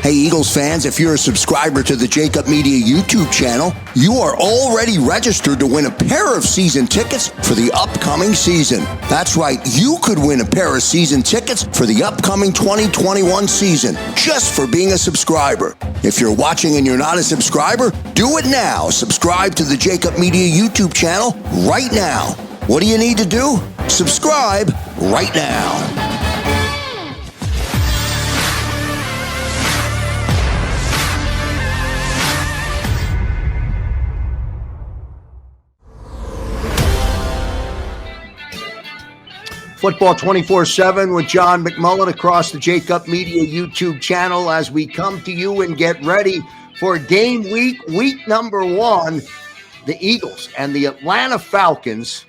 Hey, Eagles fans, if you're a subscriber to the JAKIB Media YouTube channel, you are already registered to win a pair of season tickets for the upcoming season. That's right, you could win a pair of season tickets for the upcoming 2021 season just for being a subscriber. If you're watching and you're not a subscriber, do it now. Subscribe to the JAKIB Media YouTube channel right now. What do you need to do? Subscribe right now. Football 24/7 with John McMullen across the JAKIB Media YouTube channel as we come to you and get ready for game week number 1. The Eagles and the Atlanta Falcons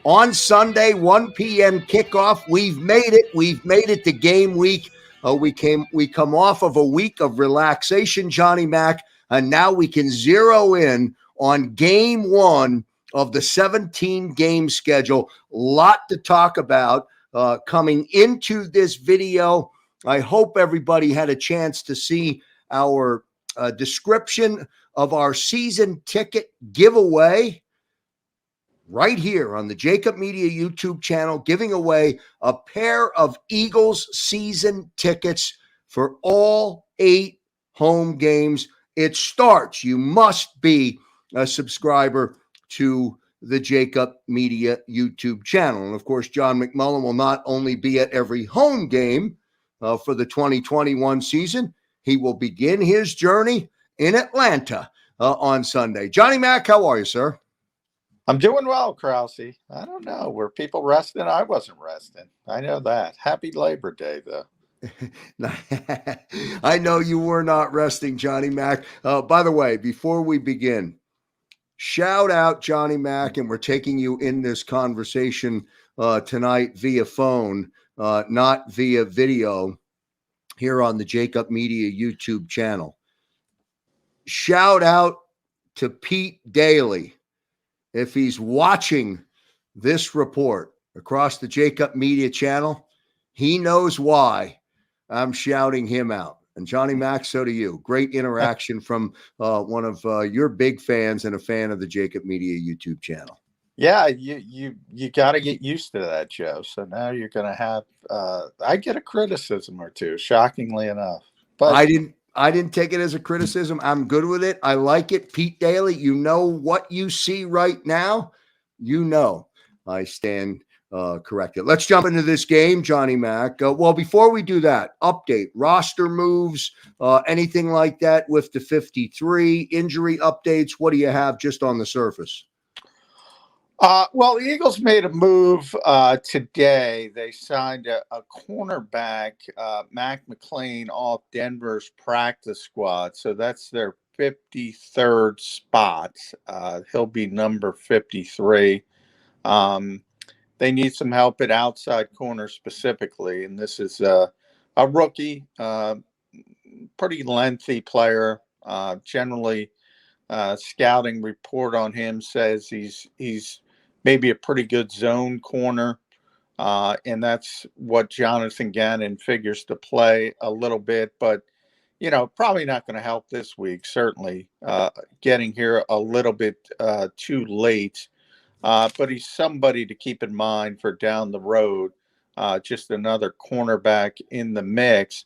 on Sunday, 1 p.m. kickoff. We've made it. We've made it to game week. We come off of a week of relaxation, Johnny Mac, and now we can zero in on game 1 of the 17-game schedule. Lot to talk about coming into this video. I hope everybody had a chance to see our description of our season ticket giveaway right here on the JAKIB Media YouTube channel, giving away a pair of Eagles season tickets for all 8 home games. It starts. You must be a subscriber to the JAKIB Media YouTube channel. And of course, John McMullen will not only be at every home game for the 2021 season, he will begin his journey in Atlanta on Sunday. Johnny Mac, how are you, sir? I'm doing well, Krause. I don't know. Were people resting? I wasn't resting. I know that. Happy Labor Day, though. I know you were not resting, Johnny Mac. By the way, before we begin, shout out Johnny Mac, and we're taking you in this conversation tonight via phone, not via video, here on the JAKIB Media YouTube channel. Shout out to Pete Daly. If he's watching this report across the JAKIB Media channel, he knows why I'm shouting him out. And Johnny Mac, so do you. Great interaction from one of your big fans and a fan of the JAKIB Media YouTube channel. Yeah, you got to get used to that, Joe. So now you're going to have I get a criticism or two, shockingly enough. But I didn't take it as a criticism. I'm good with it. I like it. Pete Daly, you know what you see right now. You know I stand corrected. Let's jump into this game, Johnny Mac. Well, before we do that, update, roster moves, anything like that with the 53, injury updates. What do you have just on the surface? Well, the Eagles made a move today. They signed a cornerback, McMullen, off Denver's practice squad. So that's their 53rd spot. He'll be number 53. They need some help at outside corner specifically, and this is a rookie, pretty lengthy player. Generally, scouting report on him says he's maybe a pretty good zone corner, and that's what Jonathan Gannon figures to play a little bit. But, probably not going to help this week, certainly. Getting here a little bit too late. But he's somebody to keep in mind for down the road, just another cornerback in the mix.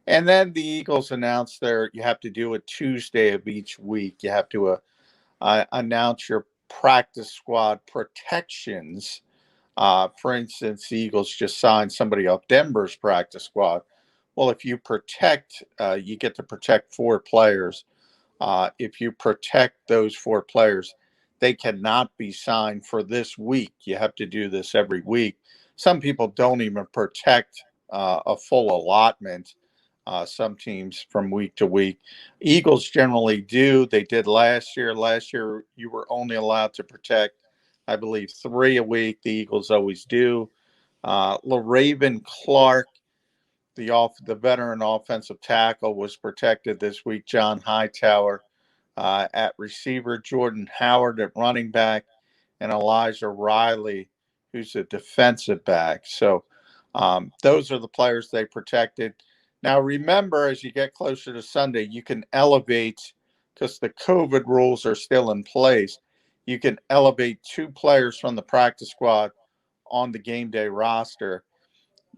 And then the Eagles announced you have to do it Tuesday of each week. You have to announce your practice squad protections. For instance, the Eagles just signed somebody off Denver's practice squad. Well, if you protect, you get to protect 4 players. If you protect those 4 players, they cannot be signed for this week. You have to do this every week. Some people don't even protect a full allotment. Some teams from week to week. Eagles generally do. They did last year. Last year, you were only allowed to protect, I believe, 3 a week. The Eagles always do. LaRaven Clark, the veteran offensive tackle, was protected this week. John Hightower at receiver, Jordan Howard at running back, and Elijah Riley, who's a defensive back. So those are the players they protected. Now, remember, as you get closer to Sunday, you can elevate, because the COVID rules are still in place. You can elevate 2 players from the practice squad on the game day roster.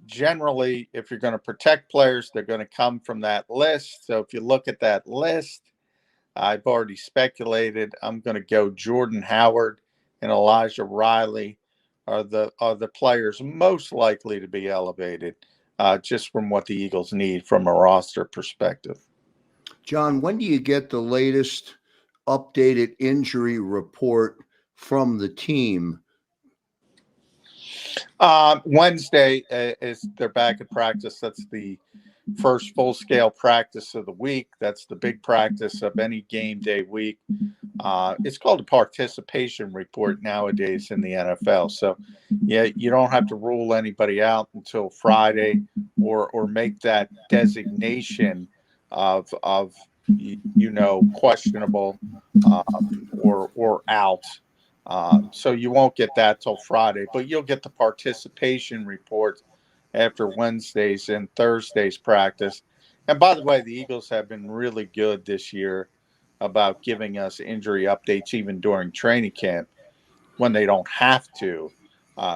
Generally, if you're going to protect players, they're going to come from that list. So if you look at that list, I've already speculated. I'm going to go Jordan Howard and Elijah Riley are the players most likely to be elevated, just from what the Eagles need from a roster perspective. John, when do you get the latest updated injury report from the team? Wednesday is they're back at practice. That's the first full-scale practice of the week. That's the big practice of any game day week. It's called a participation report nowadays in the NFL. So, yeah, you don't have to rule anybody out until Friday, or make that designation of questionable, or out. So you won't get that till Friday, but you'll get the participation report after Wednesday's and Thursday's practice. And by the way, the Eagles have been really good this year about giving us injury updates even during training camp when they don't have to.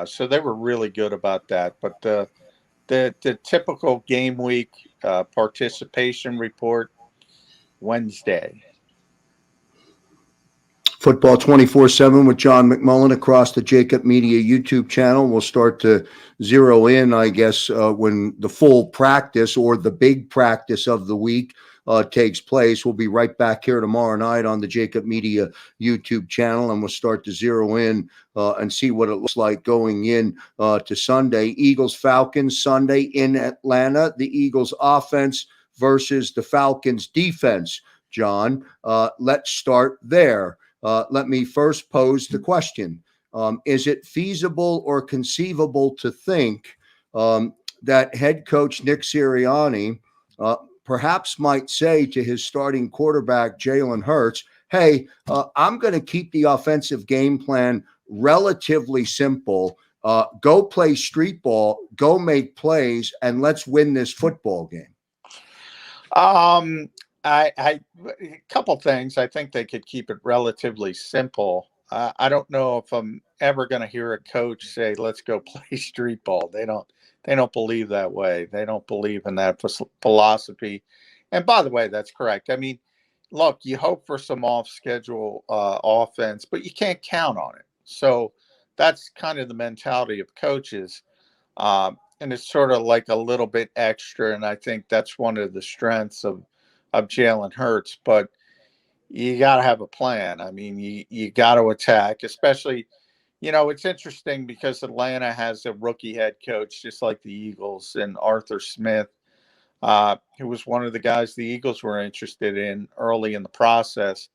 So they were really good about that. But the typical game week participation report, Wednesday. Football 24/7 with John McMullen across the JAKIB Media YouTube channel. We'll start to zero in, I guess, when the full practice or the big practice of the week takes place. We'll be right back here tomorrow night on the JAKIB Media YouTube channel, and we'll start to zero in and see what it looks like going in to Sunday. Eagles Falcons Sunday in Atlanta. The Eagles offense versus the Falcons defense. John, let's start there. Let me first pose the question. Is it feasible or conceivable to think that head coach Nick Sirianni perhaps might say to his starting quarterback, Jalen Hurts, hey, I'm going to keep the offensive game plan relatively simple. Go play street ball, go make plays, and let's win this football game? A couple things. I think they could keep it relatively simple. I don't know if I'm ever going to hear a coach say, "Let's go play street ball." They don't believe that way. They don't believe in that philosophy. And by the way, that's correct. I mean, look, you hope for some off-schedule offense, but you can't count on it. So that's kind of the mentality of coaches. And it's sort of like a little bit extra, and I think that's one of the strengths of Jalen Hurts. But you got to have a plan. I mean, you got to attack, especially, it's interesting because Atlanta has a rookie head coach, just like the Eagles, and Arthur Smith, who was one of the guys the Eagles were interested in early in the process.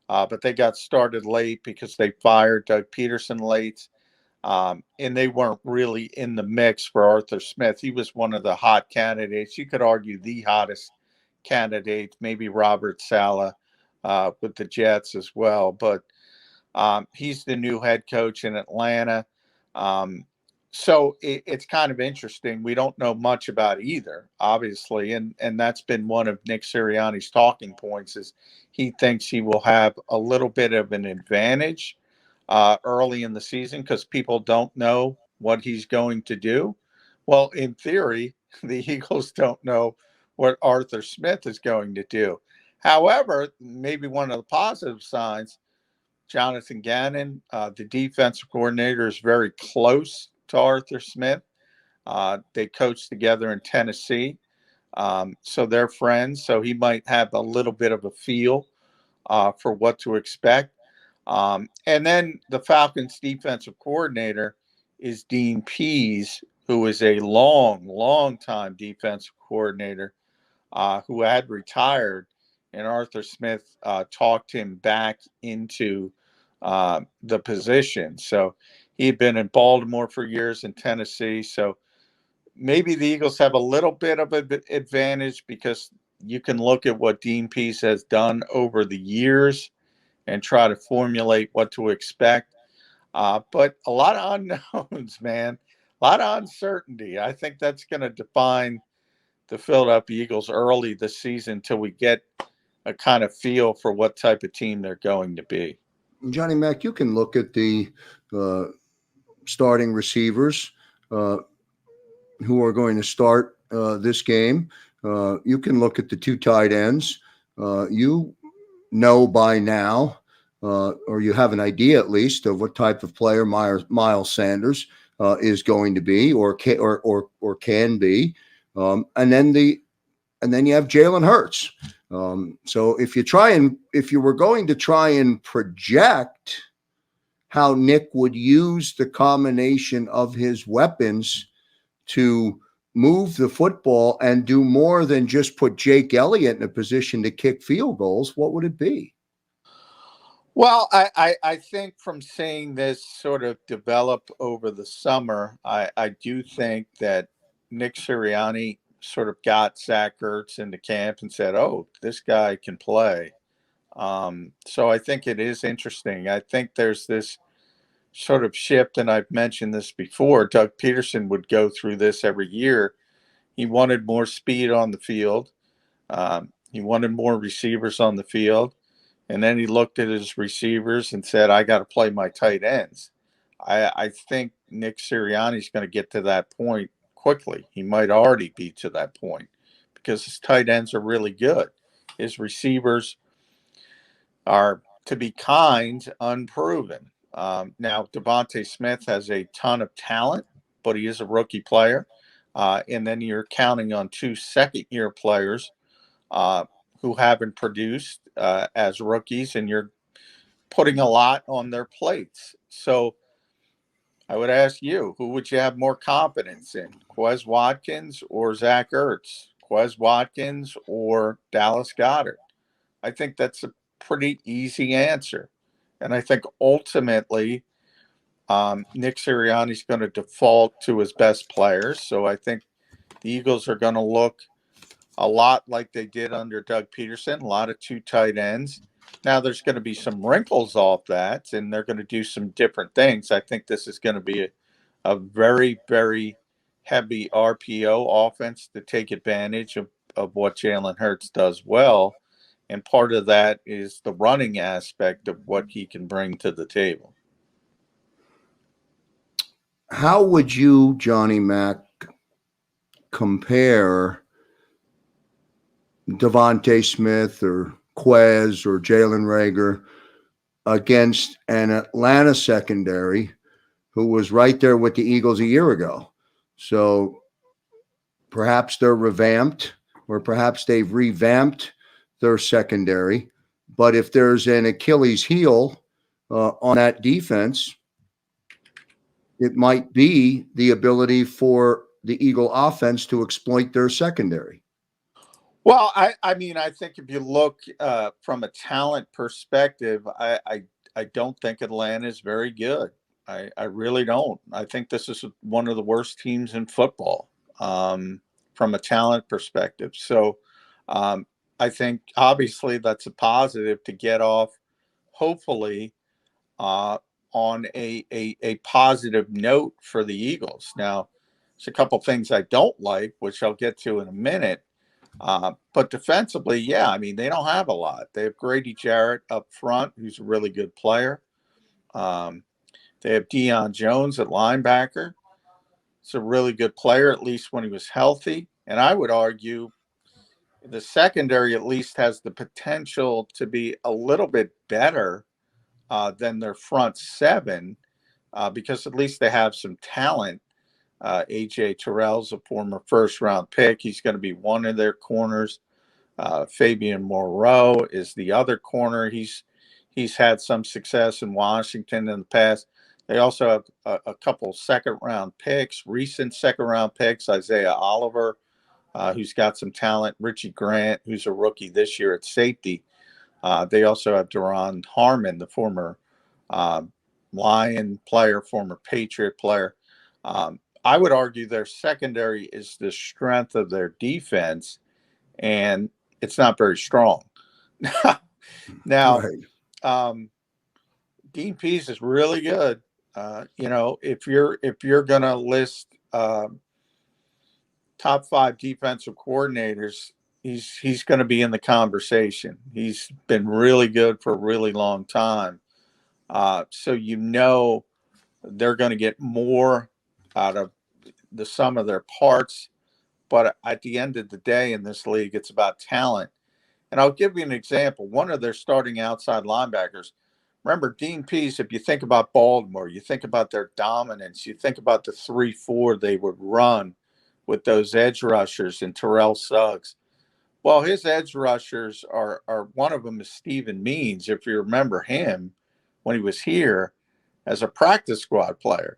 But they got started late because they fired Doug Peterson late. And they weren't really in the mix for Arthur Smith. He was one of the hot candidates. You could argue the hottest candidate, maybe Robert Saleh with the Jets as well. But he's the new head coach in Atlanta. So it's kind of interesting. We don't know much about either, obviously. And that's been one of Nick Sirianni's talking points, is he thinks he will have a little bit of an advantage early in the season because people don't know what he's going to do. Well, in theory, the Eagles don't know what Arthur Smith is going to do. However, maybe one of the positive signs, Jonathan Gannon, the defensive coordinator, is very close to Arthur Smith. They coached together in Tennessee. So they're friends. So he might have a little bit of a feel for what to expect. And then the Falcons defensive coordinator is Dean Pease, who is a long time defensive coordinator who had retired. And Arthur Smith talked him back into the position. So he had been in Baltimore for years, in Tennessee. So maybe the Eagles have a little bit of an advantage because you can look at what Dean Pease has done over the years and try to formulate what to expect. But a lot of unknowns, man. A lot of uncertainty. I think that's going to define the Philadelphia Eagles early this season till we get a kind of feel for what type of team they're going to be. Johnny Mac, you can look at the starting receivers who are going to start this game. You can look at the two tight ends. You know by now, or you have an idea at least of what type of player Miles Sanders is going to be, or can be, and then you have Jalen Hurts. So if you were going to try and project how Nick would use the combination of his weapons to move the football and do more than just put Jake Elliott in a position to kick field goals, what would it be? Well, I think from seeing this sort of develop over the summer, I do think that Nick Sirianni sort of got Zach Ertz into camp and said, oh, this guy can play. So I think it is interesting. I think there's this sort of shift, and I've mentioned this before. Doug Peterson would go through this every year. He wanted more speed on the field. He wanted more receivers on the field. And then he looked at his receivers and said, I got to play my tight ends. I think Nick Sirianni's going to get to that point quickly. He might already be to that point because his tight ends are really good. His receivers are, to be kind, unproven. Now, Devontae Smith has a ton of talent, but he is a rookie player. And then you're counting on two second-year players who haven't produced as rookies, and you're putting a lot on their plates. So I would ask you, who would you have more confidence in, Quez Watkins or Zach Ertz? Quez Watkins or Dallas Goedert? I think that's a pretty easy answer. And I think ultimately Nick Sirianni's going to default to his best players. So I think the Eagles are going to look a lot like they did under Doug Peterson, a lot of two tight ends. Now there's going to be some wrinkles off that, and they're going to do some different things. I think this is going to be a very, very heavy RPO offense to take advantage of what Jalen Hurts does well. And part of that is the running aspect of what he can bring to the table. How would you, Johnny Mac, compare Devontae Smith or Quez or Jalen Reagor against an Atlanta secondary who was right there with the Eagles a year ago? So perhaps they're revamped, or perhaps they've revamped their secondary. But if there's an Achilles heel on that defense, it might be the ability for the Eagle offense to exploit their secondary. Well, I mean, I think if you look from a talent perspective, I don't think Atlanta is very good. I really don't. I think this is one of the worst teams in football from a talent perspective. So I think obviously that's a positive to get off, hopefully, on a positive note for the Eagles. Now, there's a couple things I don't like, which I'll get to in a minute. But defensively, yeah, I mean, they don't have a lot. They have Grady Jarrett up front, who's a really good player. They have Deion Jones at linebacker. It's a really good player, at least when he was healthy. And I would argue the secondary at least has the potential to be a little bit better than their front seven because at least they have some talent. AJ Terrell's a former first-round pick. He's going to be one of their corners. Fabian Moreau is the other corner. He's had some success in Washington in the past. They also have a couple second-round picks, recent second-round picks, Isaiah Oliver, who's got some talent, Richie Grant, who's a rookie this year at safety. They also have Duron Harmon, the former Lion player, former Patriot player. I would argue their secondary is the strength of their defense, and it's not very strong. Now, right. Dean Pease is really good. If you're going to list top 5 defensive coordinators, he's going to be in the conversation. He's been really good for a really long time. So they're going to get more out of the sum of their parts. But at the end of the day in this league, it's about talent. And I'll give you an example. One of their starting outside linebackers, remember Dean Pease, if you think about Baltimore, you think about their dominance, you think about the 3-4 they would run with those edge rushers and Terrell Suggs. Well, his edge rushers are one of them is Stephen Means, if you remember him when he was here as a practice squad player.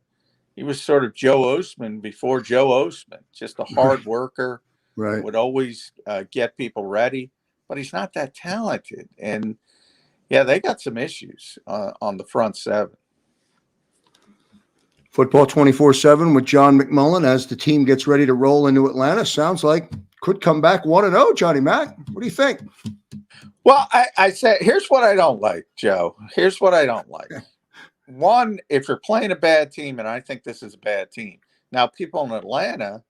He was sort of Joe Ostman before Joe Ostman, just a hard worker, Right. would always get people ready, but he's not that talented. And yeah, they got some issues on the front seven. Football 24/7 with John McMullen as the team gets ready to roll into Atlanta. Sounds like could come back 1-0, Johnny Mac. What do you think? Well, I said, here's what I don't like, Joe. Here's what I don't like. One, if you're playing a bad team, and I think this is a bad team. Now, people in Atlanta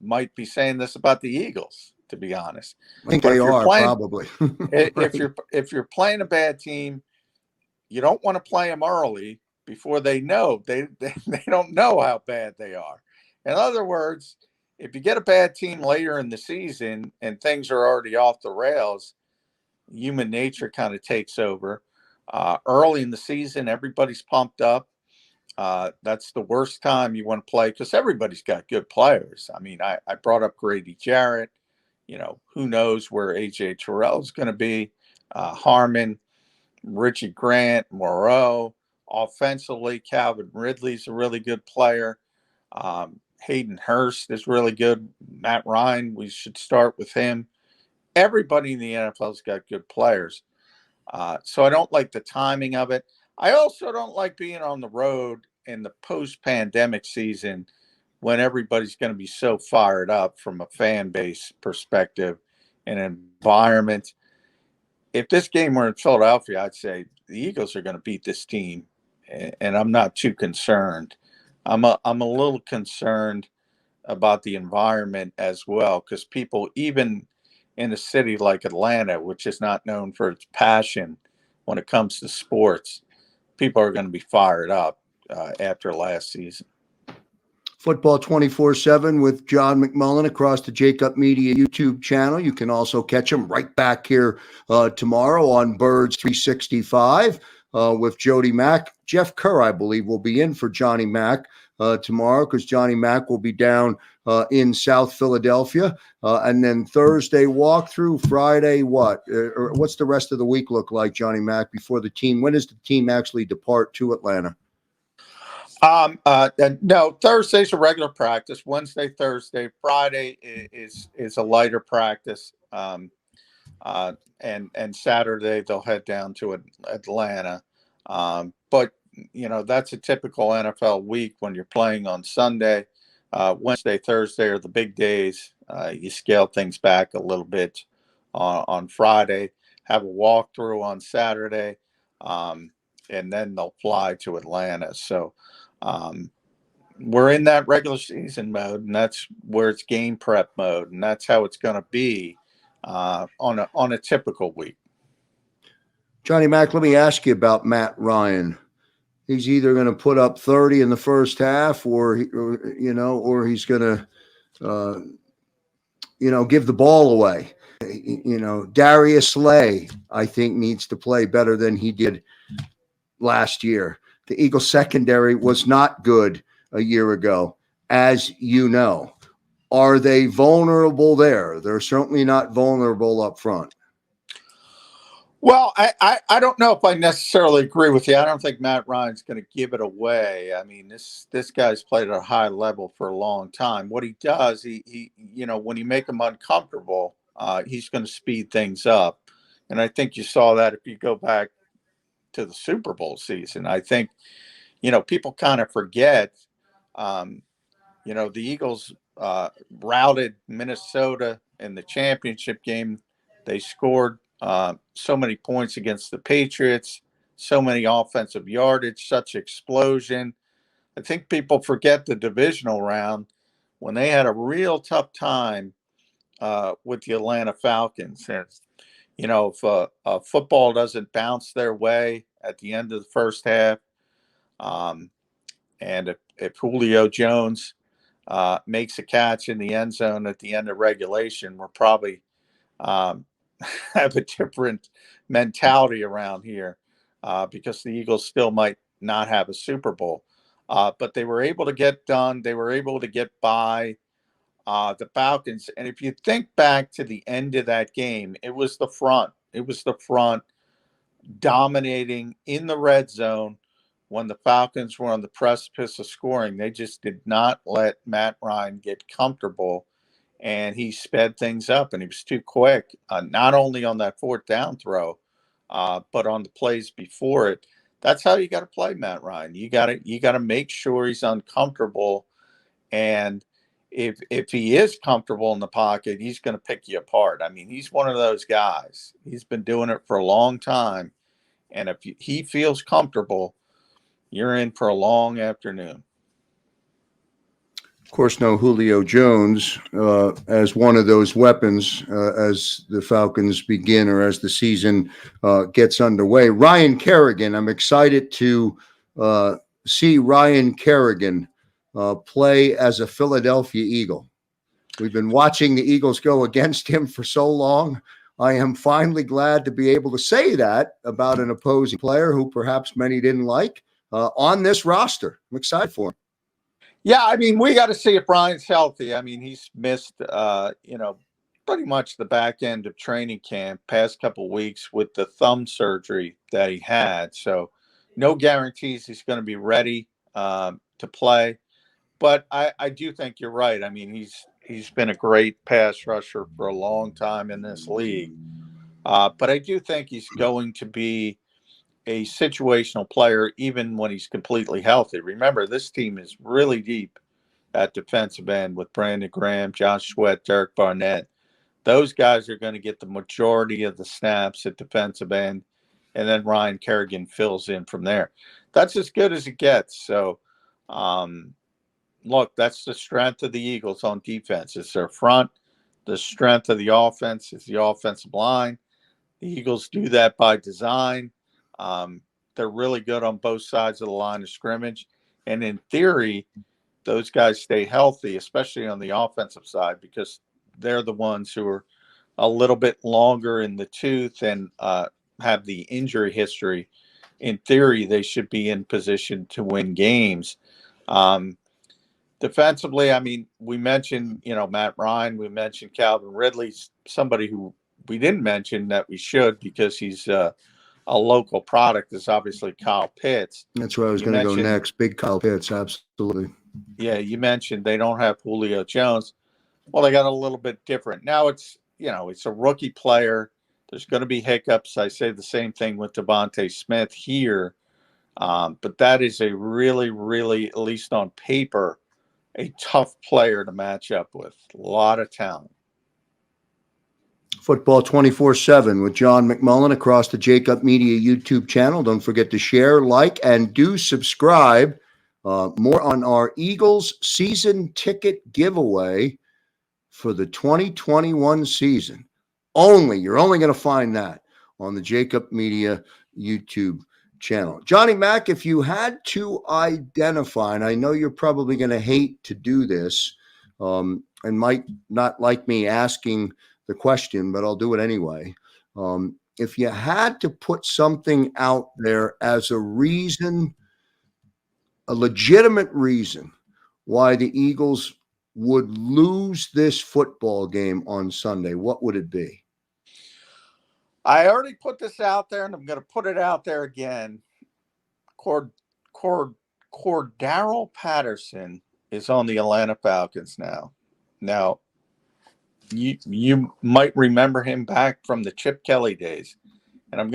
might be saying this about the Eagles, to be honest. I think they are probably. If you're playing a bad team, you don't want to play them early before they know they don't know how bad they are. In other words, if you get a bad team later in the season and things are already off the rails, human nature kind of takes over. Early in the season, everybody's pumped up. That's the worst time you want to play because everybody's got good players. I mean, I brought up Grady Jarrett. Who knows where A.J. Terrell is going to be. Harmon, Richie Grant, Moreau. Offensively, Calvin Ridley's a really good player. Hayden Hurst is really good. Matt Ryan, we should start with him. Everybody in the NFL's got good players. So I don't like the timing of it. I also don't like being on the road in the post-pandemic season when everybody's going to be so fired up from a fan base perspective and environment. If this game were in Philadelphia, I'd say the Eagles are going to beat this team, and I'm not too concerned. I'm a little concerned about the environment as well, because people, even in a city like Atlanta, which is not known for its passion when it comes to sports, people are going to be fired up after last season. Football 24/7 with John McMullen across the JAKIB Media YouTube channel. You can also catch him right back here tomorrow on Birds 365 with Jody Mack. Jeff Kerr, I believe, will be in for Johnny Mack tomorrow because Johnny Mack will be down in South Philadelphia. And then Thursday walkthrough, Friday what? Or what's the rest of the week look like, Johnny Mack, before the team? When does the team actually depart to Atlanta? No, Thursday's a regular practice. Wednesday, Thursday, Friday is a lighter practice. And Saturday they'll head down to Atlanta. But that's a typical NFL week when you're playing on Sunday. Wednesday, Thursday are the big days. You scale things back a little bit on Friday, have a walkthrough on Saturday, and then they'll fly to Atlanta. So we're in that regular season mode, and that's where it's game prep mode, and that's how it's going to be on a typical week. Johnny Mack, let me ask you about Matt Ryan. He's either going to put up 30 in the first half, or he's going to, give the ball away. Darius Slay, I think, needs to play better than he did last year. The Eagles secondary was not good a year ago, as you know. Are they vulnerable there? They're certainly not vulnerable up front. Well, I don't know if I necessarily agree with you. I don't think Matt Ryan's going to give it away. I mean, this guy's played at a high level for a long time. What he does, he when you make him uncomfortable, he's going to speed things up. And I think you saw that if you go back to the Super Bowl season. I think, people kind of forget, the Eagles routed Minnesota in the championship game. They scored so many points against the Patriots, so many offensive yardage, such explosion. I think people forget the divisional round when they had a real tough time with the Atlanta Falcons. And, if football doesn't bounce their way at the end of the first half, um, and if Julio Jones makes a catch in the end zone at the end of regulation, we're probably um, have a different mentality around here because the Eagles still might not have a Super Bowl. But they were able to get done. They were able to get by the Falcons. And if you think back to the end of that game, it was the front. It was the front dominating in the red zone when the Falcons were on the precipice of scoring. They just did not let Matt Ryan get comfortable, and he sped things up, and he was too quick, not only on that fourth down throw, but on the plays before it. That's how you got to play Matt Ryan. You got to make sure he's uncomfortable, and if he is comfortable in the pocket, he's going to pick you apart. I mean, he's one of those guys. He's been doing it for a long time, and if he feels comfortable, you're in for a long afternoon. Of course, no Julio Jones as one of those weapons as the Falcons begin or as the season gets underway. Ryan Kerrigan, I'm excited to see Ryan Kerrigan play as a Philadelphia Eagle. We've been watching the Eagles go against him for so long. I am finally glad to be able to say that about an opposing player who perhaps many didn't like on this roster. I'm excited for him. Yeah, I mean, we got to see if Ryan's healthy. I mean, he's missed, pretty much the back end of training camp, past couple weeks with the thumb surgery that he had. So, no guarantees he's going to be ready to play. But I do think you're right. I mean, he's been a great pass rusher for a long time in this league. But I do think he's going to be a situational player even when he's completely healthy. Remember, this team is really deep at defensive end with Brandon Graham, Josh Sweat, Derek Barnett. Those guys are going to get the majority of the snaps at defensive end, and then Ryan Kerrigan fills in from there. That's as good as it gets. So, look, that's the strength of the Eagles on defense. It's their front. The strength of the offense is the offensive line. The Eagles do that by design. They're really good on both sides of the line of scrimmage. And in theory, those guys stay healthy, especially on the offensive side, because they're the ones who are a little bit longer in the tooth and have the injury history. In theory, they should be in position to win games. Defensively, I mean, we mentioned, Matt Ryan, we mentioned Calvin Ridley, somebody who we didn't mention that we should because he's a local product is obviously Kyle Pitts. That's where I was going to go next. Big Kyle Pitts, absolutely. Yeah, you mentioned they don't have Julio Jones. Well, they got a little bit different. Now it's a rookie player. There's going to be hiccups. I say the same thing with Devontae Smith here. But that is a really, really, at least on paper, a tough player to match up with. A lot of talent. Football 24/7 with John McMullen across the JAKIB Media YouTube channel. Don't forget to share, like, and do subscribe. More on our Eagles season ticket giveaway for the 2021 season. You're only going to find that on the JAKIB Media YouTube channel. Johnny Mac, if you had to identify, and I know you're probably going to hate to do this and might not like me asking the question, but I'll do it anyway. If you had to put something out there as a reason, a legitimate reason why the Eagles would lose this football game on Sunday, what would it be? I already put this out there, and I'm going to put it out there again. Cordarrelle Patterson is on the Atlanta Falcons now. Now, you might remember him back from the Chip Kelly days, and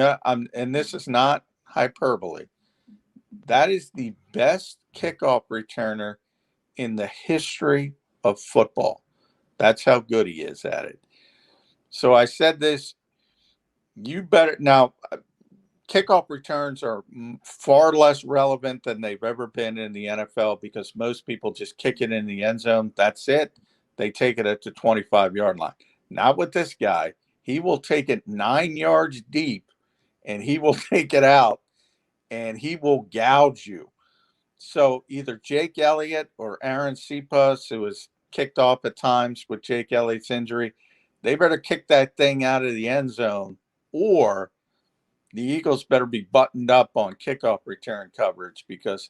and this is not hyperbole. That is the best kickoff returner in the history of football. That's how good he is at it. So I said this. You better now. kickoff returns are far less relevant than they've ever been in the NFL because most people just kick it in the end zone. That's it. They take it at the 25-yard line. Not with this guy. He will take it 9 yards deep, and he will take it out, and he will gouge you. So either Jake Elliott or Aaron Cepas, who was kicked off at times with Jake Elliott's injury, they better kick that thing out of the end zone, or the Eagles better be buttoned up on kickoff return coverage because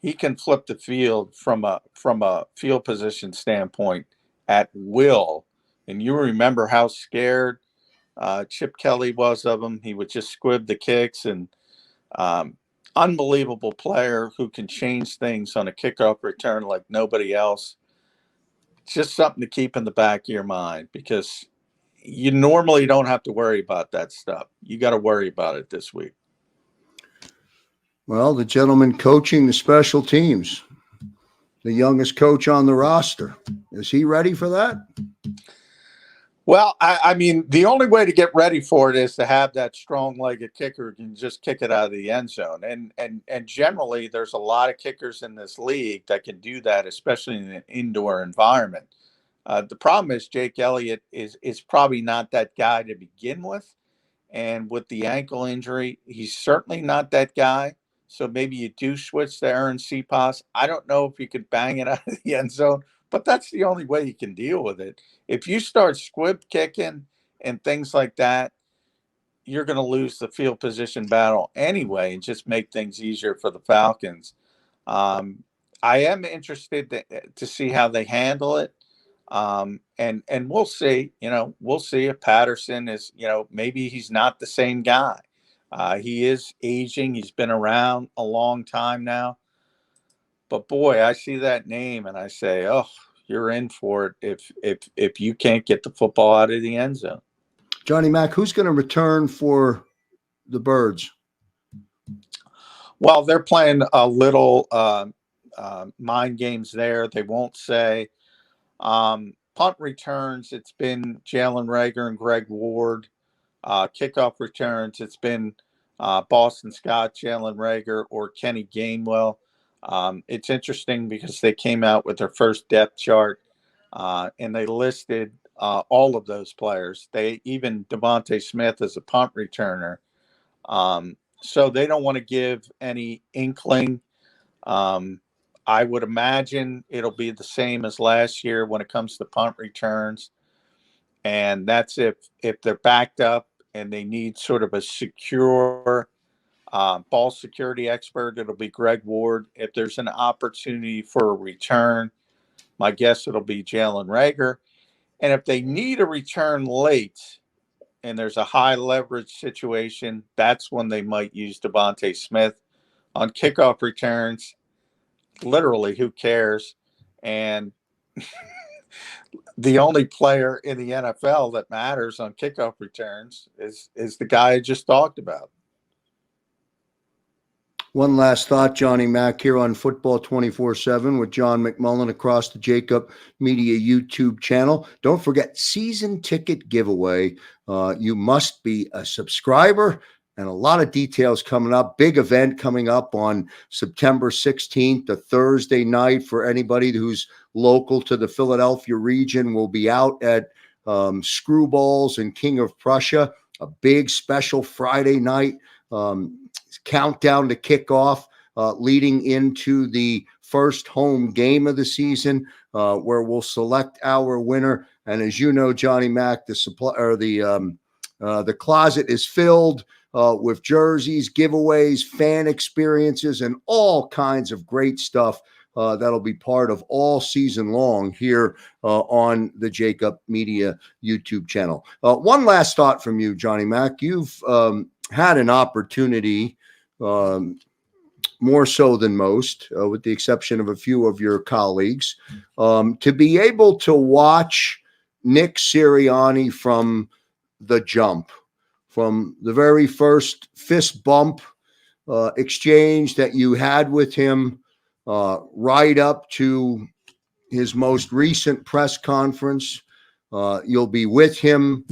he can flip the field from a field position standpoint at will. And you remember how scared Chip Kelly was of him. He would just squib the kicks, and unbelievable player who can change things on a kickoff return like nobody else. It's just something to keep in the back of your mind because you normally don't have to worry about that stuff. You got to worry about it this week. Well, the gentleman coaching the special teams, the youngest coach on the roster, is he ready for that? Well, I mean, the only way to get ready for it is to have that strong-legged kicker who can just kick it out of the end zone. And generally, there's a lot of kickers in this league that can do that, especially in an indoor environment. The problem is Jake Elliott is probably not that guy to begin with. And with the ankle injury, he's certainly not that guy. So maybe you do switch to Aaron Cepas. I don't know if you could bang it out of the end zone, but that's the only way you can deal with it. If you start squib kicking and things like that, you're going to lose the field position battle anyway and just make things easier for the Falcons. I am interested to see how they handle it. And we'll see, we'll see if Patterson is, maybe he's not the same guy. He is aging. He's been around a long time now. But boy, I see that name and I say, oh, you're in for it if you can't get the football out of the end zone. Johnny Mac, who's going to return for the Birds? Well, they're playing a little mind games there. They won't say. Punt returns, it's been Jalen Reagor and Greg Ward. Kickoff returns, it's been Boston Scott, Jalen Reagor, or Kenny Gainwell. It's interesting because they came out with their first depth chart and they listed all of those players. They even Devontae Smith as a punt returner. So they don't want to give any inkling. I would imagine it'll be the same as last year when it comes to punt returns. And that's if they're backed up and they need sort of a secure ball security expert, it'll be Greg Ward. If there's an opportunity for a return, my guess it'll be Jalen Reagor. And if they need a return late and there's a high leverage situation, that's when they might use Devontae Smith. On kickoff returns, literally, who cares? And the only player in the NFL that matters on kickoff returns is the guy I just talked about. One last thought, Johnny Mac, here on Football 24/7 with John McMullen across the JAKIB Media YouTube channel. Don't forget, season ticket giveaway. You must be a subscriber, and a lot of details coming up. Big event coming up on September 16th, a Thursday night for anybody who's local to the Philadelphia region. We'll be out at Screwballs and King of Prussia, a big special Friday night countdown to kickoff, leading into the first home game of the season, where we'll select our winner. And as you know, Johnny Mac, the closet is filled with jerseys, giveaways, fan experiences, and all kinds of great stuff that'll be part of all season long here on the JAKIB Media YouTube channel. One last thought from you, Johnny Mac. You've had an opportunity, more so than most, with the exception of a few of your colleagues, to be able to watch Nick Sirianni from the jump, from the very first fist bump exchange that you had with him, right up to his most recent press conference. You'll be with him.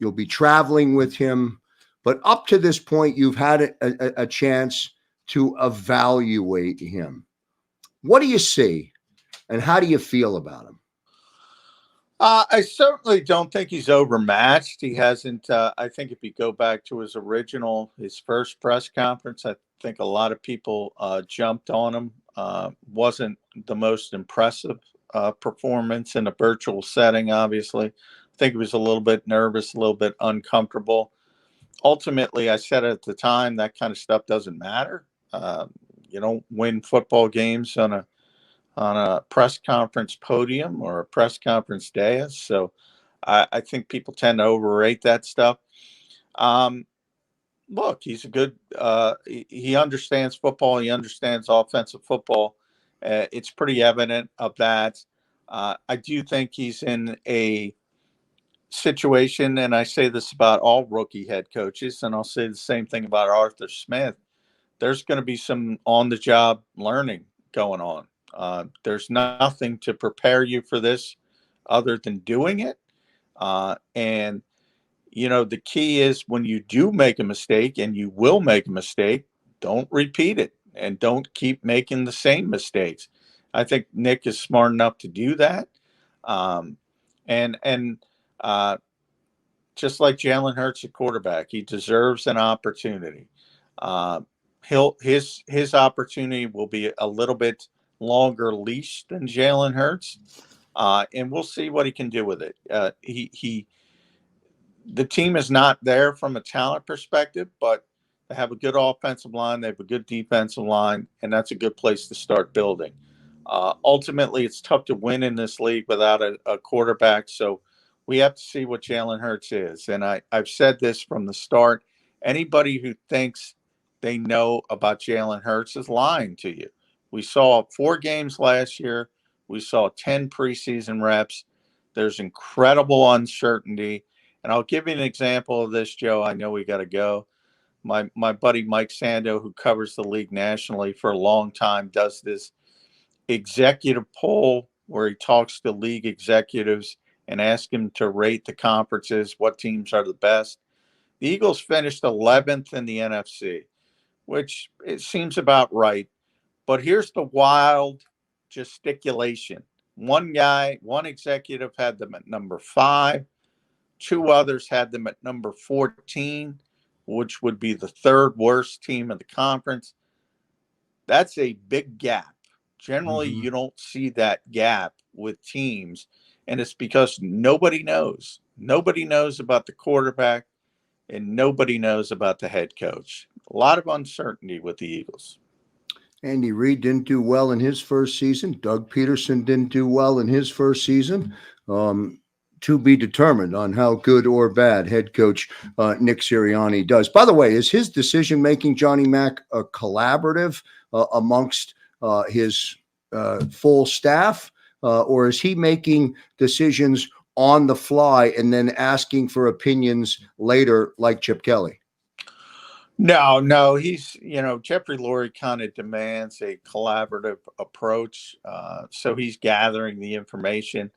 You'll be traveling with him. But up to this point, you've had a chance to evaluate him. What do you see, and how do you feel about him? I certainly don't think he's overmatched. He hasn't. I think if you go back to his first press conference, I think a lot of people jumped on him. Wasn't the most impressive performance in a virtual setting, obviously. I think he was a little bit nervous, a little bit uncomfortable. Ultimately, I said at the time that kind of stuff doesn't matter. You don't win football games on a press conference podium or a press conference dais. So I think people tend to overrate that stuff. Um, Look, he's a good, he understands football. He understands offensive football. It's pretty evident of that. I do think he's in a situation, and I say this about all rookie head coaches, and I'll say the same thing about Arthur Smith. There's going to be some on the job learning going on. There's nothing to prepare you for this other than doing it. And, the key is when you do make a mistake, and you will make a mistake, don't repeat it and don't keep making the same mistakes. I think Nick is smart enough to do that. Um, and just like Jalen Hurts, a quarterback, he deserves an opportunity. Uh, his opportunity will be a little bit longer leash than Jalen Hurts, and we'll see what he can do with it. The team is not there from a talent perspective, but they have a good offensive line, they have a good defensive line, and that's a good place to start building. Ultimately, it's tough to win in this league without a quarterback, so we have to see what Jalen Hurts is. And I've said this from the start. Anybody who thinks they know about Jalen Hurts is lying to you. We saw 4 games last year. We saw 10 preseason reps. There's incredible uncertainty. And I'll give you an example of this, Joe. I know we got to go. My buddy Mike Sando, who covers the league nationally for a long time, does this executive poll where he talks to league executives and asks them to rate the conferences, what teams are the best. The Eagles finished 11th in the NFC, which it seems about right. But here's the wild gesticulation. One executive had them at number 5. 2 others had them at number 14, which would be the 3rd worst team in the conference. That's a big gap. Generally, you don't see that gap with teams, and it's because nobody knows. Nobody knows about the quarterback, and nobody knows about the head coach. A lot of uncertainty with the Eagles. Andy Reid didn't do well in his first season. Doug Peterson didn't do well in his first season. To be determined on how good or bad head coach Nick Sirianni does. By the way, is his decision-making, Johnny Mack, a collaborative amongst his full staff, or is he making decisions on the fly and then asking for opinions later like Chip Kelly? No, he's, Jeffrey Lurie kind of demands a collaborative approach. So he's gathering the information,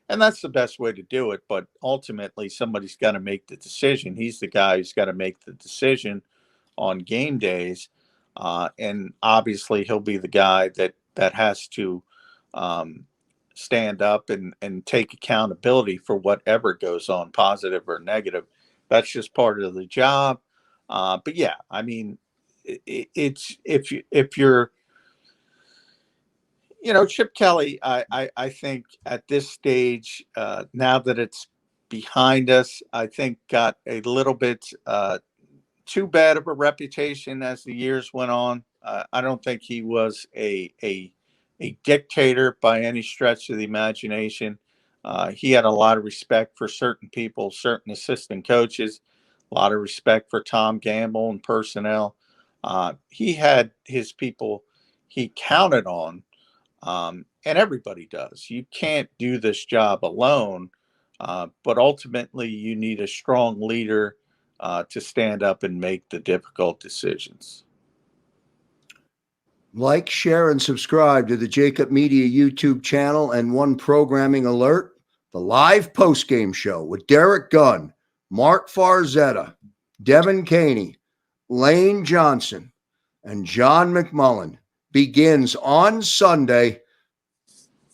and that's the best way to do it. But ultimately, somebody's got to make the decision. He's the guy who's got to make the decision on game days. And obviously, he'll be the guy that has to stand up and take accountability for whatever goes on, positive or negative. That's just part of the job. But yeah, I mean, it's if you're, Chip Kelly, I think at this stage, now that it's behind us, I think got a little bit too bad of a reputation as the years went on. I don't think he was a dictator by any stretch of the imagination. He had a lot of respect for certain people, certain assistant coaches, a lot of respect for Tom Gamble and personnel. He had his people he counted on, and everybody does. You can't do this job alone, but ultimately you need a strong leader to stand up and make the difficult decisions. Like, share, and subscribe to the JAKIB Media YouTube channel, and one programming alert: the live postgame show with Derek Gunn, Mark Farzetta, Devin Caney, Lane Johnson, and John McMullen begins on Sunday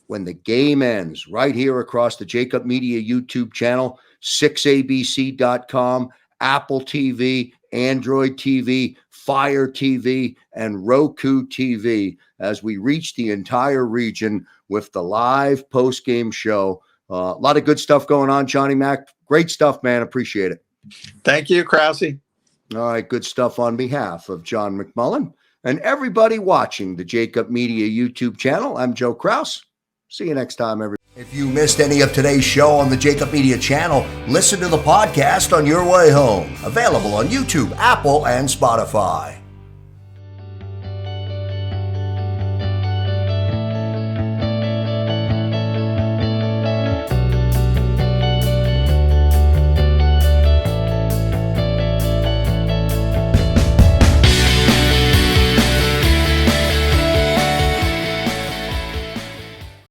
when the game ends, right here across the JAKIB Media YouTube channel, 6abc.com, Apple TV, Android TV, Fire TV, and Roku TV, as we reach the entire region with the live post-game show. A lot of good stuff going on, Johnny Mac. Great stuff, man. Appreciate it. Thank you, Krause. All right, good stuff on behalf of John McMullen and everybody watching the JAKIB Media YouTube channel. I'm Joe Krause. See you next time, everybody. If you missed any of today's show on the JAKIB Media channel, listen to the podcast on your way home. Available on YouTube, Apple, and Spotify.